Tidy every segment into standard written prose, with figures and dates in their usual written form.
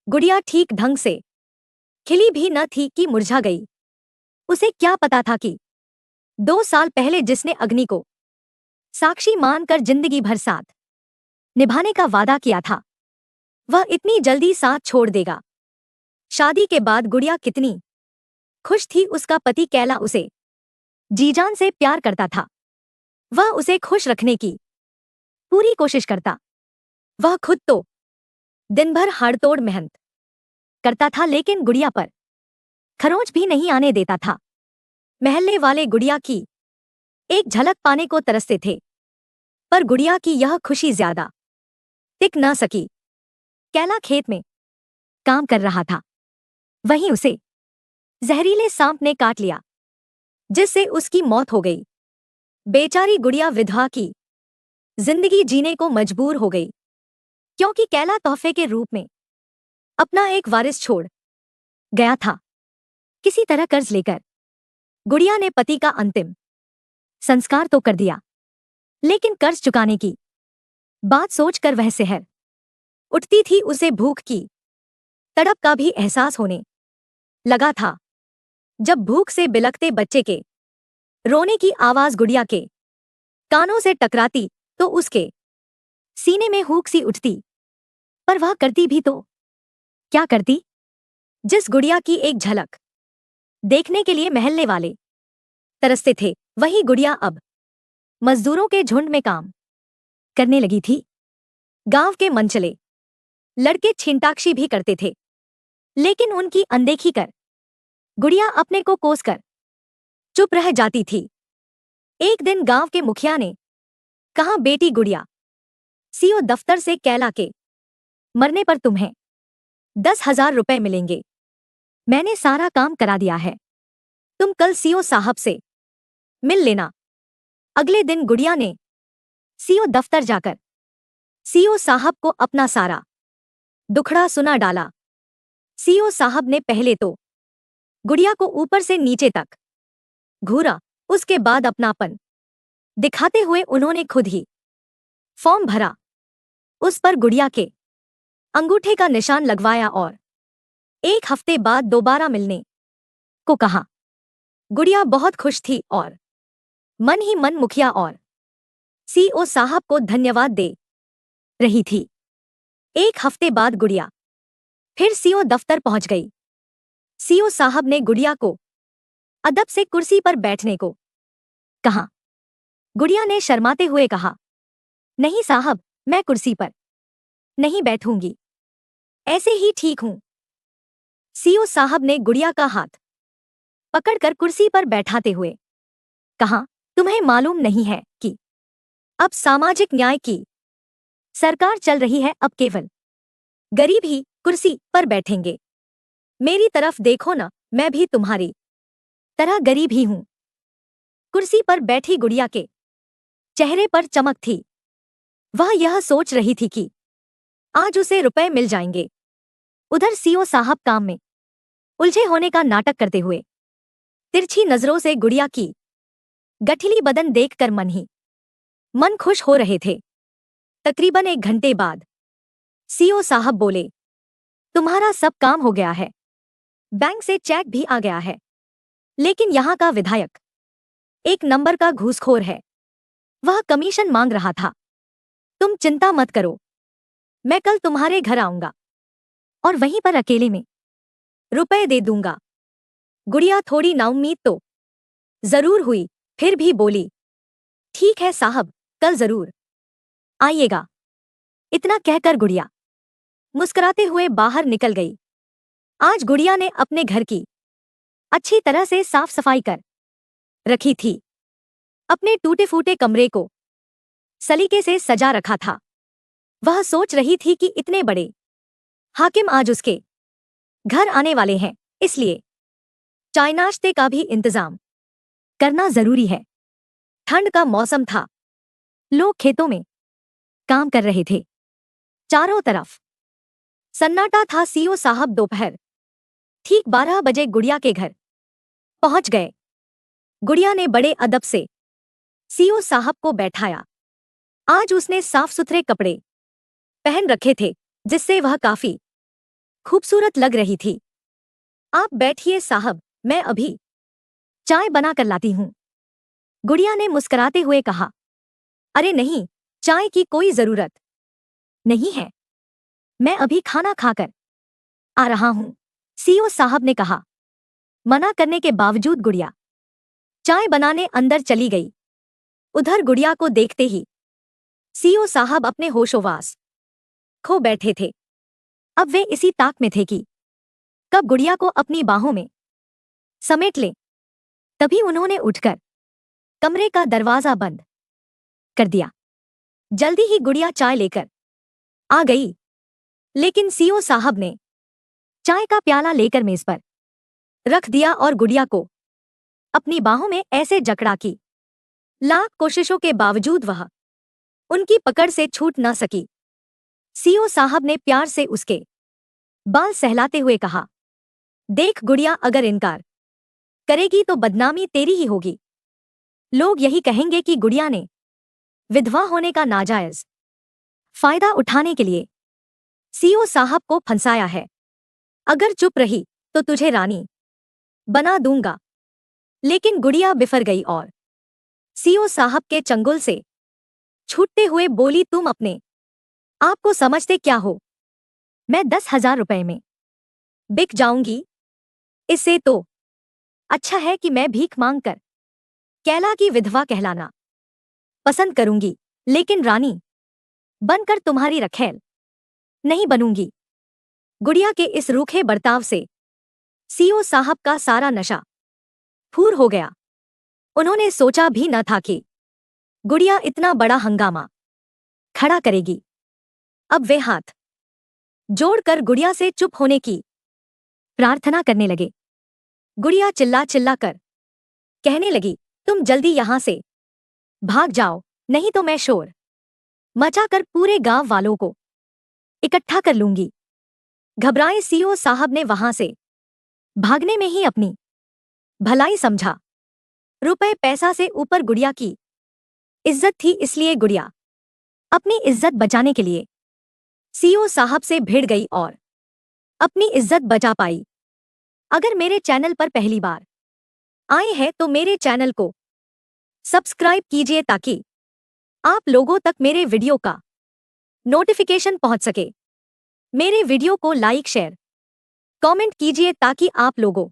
गुड़िया ठीक ढंग से खिली भी न थी कि मुरझा गई। उसे क्या पता था कि 2 साल पहले जिसने अग्नि को साक्षी मानकर जिंदगी भर साथ निभाने का वादा किया था, वह इतनी जल्दी साथ छोड़ देगा। शादी के बाद गुड़िया कितनी खुश थी। उसका पति कैला उसे जी-जान से प्यार करता था। वह उसे खुश रखने की पूरी कोशिश करता। वह खुद तो दिन भर हाड़तोड़ मेहनत करता था, लेकिन गुड़िया पर खरोंच भी नहीं आने देता था। महल्ले वाले गुड़िया की एक झलक पाने को तरसते थे, पर गुड़िया की यह खुशी ज्यादा टिक न सकी। कैला खेत में काम कर रहा था, वहीं उसे जहरीले सांप ने काट लिया, जिससे उसकी मौत हो गई। बेचारी गुड़िया विधवा की जिंदगी जीने को मजबूर हो गई, क्योंकि कैला तोहफे के रूप में अपना एक वारिस छोड़ गया था। किसी तरह कर्ज लेकर गुड़िया ने पति का अंतिम संस्कार तो कर दिया, लेकिन कर्ज चुकाने की बात सोचकर वह सहर उठती थी। उसे भूख की तड़प का भी एहसास होने लगा था। जब भूख से बिलखते बच्चे के रोने की आवाज गुड़िया के कानों से टकराती तो उसके सीने में हुक सी उठती। पर वह करती भी तो क्या करती। जिस गुड़िया की एक झलक देखने के लिए महल्ले वाले तरसते थे, वही गुड़िया अब मजदूरों के झुंड में काम करने लगी थी। गांव के मनचले लड़के छींटाक्षी भी करते थे, लेकिन उनकी अनदेखी कर गुड़िया अपने को कोसकर चुप रह जाती थी। एक दिन गांव के मुखिया ने कहा, बेटी गुड़िया, सीओ दफ्तर से कैला के मरने पर तुम्हें 10,000 रुपए मिलेंगे। मैंने सारा काम करा दिया है, तुम कल सीओ साहब से मिल लेना। अगले दिन गुड़िया ने सीओ दफ्तर जाकर सीओ साहब को अपना सारा दुखड़ा सुना डाला। सीओ साहब ने पहले तो गुड़िया को ऊपर से नीचे तक घूरा, उसके बाद अपनापन दिखाते हुए उन्होंने खुद ही फॉर्म भरा। उस पर गुड़िया के अंगूठे का निशान लगवाया और 1 हफ्ते बाद दोबारा मिलने को कहा। गुड़िया बहुत खुश थी और मन ही मन मुखिया और सीओ साहब को धन्यवाद दे रही थी। 1 हफ्ते बाद गुड़िया फिर सीओ दफ्तर पहुंच गई। सीओ साहब ने गुड़िया को अदब से कुर्सी पर बैठने को कहा। गुड़िया ने शर्माते हुए कहा, नहीं साहब, मैं कुर्सी पर नहीं बैठूंगी, ऐसे ही ठीक हूं। सीओ साहब ने गुड़िया का हाथ पकड़कर कुर्सी पर बैठाते हुए कहा, तुम्हें मालूम नहीं है कि अब सामाजिक न्याय की सरकार चल रही है। अब केवल गरीब ही कुर्सी पर बैठेंगे। मेरी तरफ देखो ना, मैं भी तुम्हारी तरह गरीब ही हूं। कुर्सी पर बैठी गुड़िया के चेहरे पर चमक थी। वह यह सोच रही थी कि आज उसे रुपए मिल जाएंगे। उधर सीओ साहब काम में उलझे होने का नाटक करते हुए तिरछी नजरों से गुड़िया की गठिली बदन देखकर मन ही मन खुश हो रहे थे। तकरीबन 1 घंटे बाद सीओ साहब बोले, तुम्हारा सब काम हो गया है, बैंक से चेक भी आ गया है, लेकिन यहाँ का विधायक 1 नंबर का घूसखोर है। वह कमीशन मांग रहा था। तुम चिंता मत करो, मैं कल तुम्हारे घर आऊंगा और वहीं पर अकेले में रुपए दे दूंगा। गुड़िया थोड़ी नाउम्मीद तो जरूर हुई, फिर भी बोली, ठीक है साहब, कल जरूर आइएगा। इतना कहकर गुड़िया मुस्कुराते हुए बाहर निकल गई। आज गुड़िया ने अपने घर की अच्छी तरह से साफ सफाई कर रखी थी। अपने टूटे फूटे कमरे को सलीके से सजा रखा था। वह सोच रही थी कि इतने बड़े हाकिम आज उसके घर आने वाले हैं, इसलिए चाय नाश्ते का भी इंतजाम करना जरूरी है। ठंड का मौसम था, लोग खेतों में काम कर रहे थे। चारों तरफ सन्नाटा था। सीओ साहब दोपहर ठीक 12 बजे गुड़िया के घर पहुंच गए। गुड़िया ने बड़े अदब से सीओ साहब को बैठाया। आज उसने साफ सुथरे कपड़े पहन रखे थे, जिससे वह काफी खूबसूरत लग रही थी। आप बैठिए साहब, मैं अभी चाय बना कर लाती हूँ। गुड़िया ने मुस्कुराते हुए कहा। अरे नहीं, चाय की कोई जरूरत नहीं है, मैं अभी खाना खाकर आ रहा हूँ, सीईओ साहब ने कहा। मना करने के बावजूद गुड़िया चाय बनाने अंदर चली गई। उधर गुड़िया को देखते ही सीईओ साहब अपने होशोवास खो बैठे थे। अब वे इसी ताक में थे कि कब गुड़िया को अपनी बाहों में समेट लें। तभी उन्होंने उठकर कमरे का दरवाजा बंद कर दिया। जल्दी ही गुड़िया चाय लेकर आ गई, लेकिन सीईओ साहब ने चाय का प्याला लेकर मेज पर रख दिया और गुड़िया को अपनी बाहों में ऐसे जकड़ा कि लाख कोशिशों के बावजूद वह उनकी पकड़ से छूट न सकी। सीईओ साहब ने प्यार से उसके बाल सहलाते हुए कहा, देख गुड़िया, अगर इनकार करेगी तो बदनामी तेरी ही होगी। लोग यही कहेंगे कि गुड़िया ने विधवा होने का नाजायज फायदा उठाने के लिए सीईओ साहब को फंसाया है। अगर चुप रही तो तुझे रानी बना दूंगा। लेकिन गुड़िया बिफर गई और सीईओ साहब के चंगुल से छूटते हुए बोली, तुम अपने आप को समझते क्या हो? मैं 10,000 रुपए में बिक जाऊंगी। इससे तो अच्छा है कि मैं भीख मांगकर कैला की विधवा कहलाना पसंद करूंगी, लेकिन रानी बनकर तुम्हारी रखैल नहीं बनूंगी। गुड़िया के इस रूखे बर्ताव से सीईओ साहब का सारा नशा फूर हो गया। उन्होंने सोचा भी न था कि गुड़िया इतना बड़ा हंगामा खड़ा करेगी। अब वे हाथ जोड़कर गुड़िया से चुप होने की प्रार्थना करने लगे। गुड़िया चिल्ला चिल्ला कर कहने लगी, तुम जल्दी यहां से भाग जाओ, नहीं तो मैं शोर मचाकर पूरे गांव वालों को इकट्ठा कर लूंगी। घबराए सीईओ साहब ने वहां से भागने में ही अपनी भलाई समझा। रुपए पैसा से ऊपर गुड़िया की इज्जत थी, इसलिए गुड़िया अपनी इज्जत बचाने के लिए सीईओ साहब से भिड़ गई और अपनी इज्जत बचा पाई। अगर मेरे चैनल पर पहली बार आए हैं तो मेरे चैनल को सब्सक्राइब कीजिए ताकि आप लोगों तक मेरे वीडियो का नोटिफिकेशन पहुंच सके। मेरे वीडियो को लाइक शेयर कमेंट कीजिए ताकि आप लोगों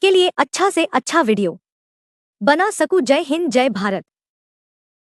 के लिए अच्छा से अच्छा वीडियो बना सकूं। जय हिंद, जय भारत।